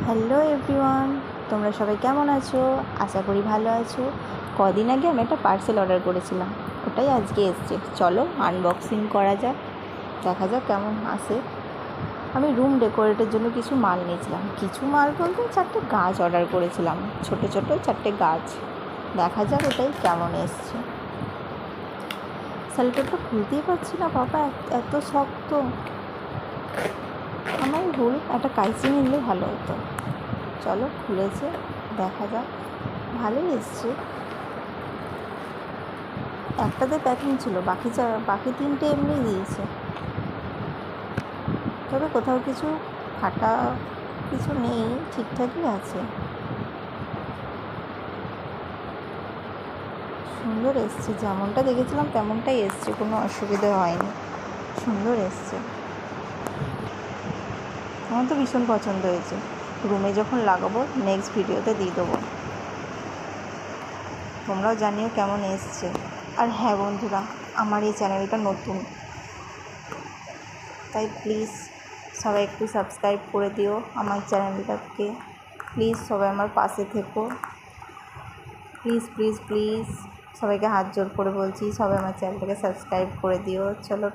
Hello everyone, তোমরা সবাই কেমন আছো? আশা করি ভালো আছো। কদিন আগে আমি একটা পার্সেল অর্ডার করেছিলাম, ওটাই আজকে এসছে। চলো আনবক্সিং করা যাক, দেখা যাক কেমন আসে। আমি রুম ডেকোরেটের জন্য কিছু মাল নিয়েছিলাম, কিছু মাল বলতে 4টে গাছ অর্ডার করেছিলাম, ছোট ছোট 4টে গাছ। দেখা যাক ওটাই কেমন এসছে। সেলোটেপটা খুলতেই পারছি না বাবা, এত শক্ত। আমার ভুল, একটা কাঁচি নিলে ভালো হতো। চলো খুলেছে, দেখা যাক। ভালোই এসছে। একটাতে প্যাকিং ছিল, বাকি 3টে এমনি দিয়েছে। তবে কোথাও কিছু ফাটা কিছু নেই, ঠিকঠাকই আছে। সুন্দর এসছে, যেমনটা দেখেছিলাম তেমনটাই এসছে, কোনো অসুবিধা হয়নি, সুন্দর এসছে। আমার তো ভীষণ পছন্দ হয়েছে। রুমে যখন লাগাবো নেক্সট ভিডিওতে দিয়ে দেবো। তোমরাও জানিও কেমন এসছে। আর হ্যাঁ বন্ধুরা, আমার এই চ্যানেলটা নতুন, তাই প্লিজ সবাই একটু সাবস্ক্রাইব করে দিও আমার চ্যানেলটাকে। প্লিজ সবাই আমার পাশে থেকো, প্লিজ প্লিজ প্লিজ। সবাইকে হাত জোর করে বলছি, সবাই আমার চ্যানেলটাকে সাবস্ক্রাইব করে দিও। চলো।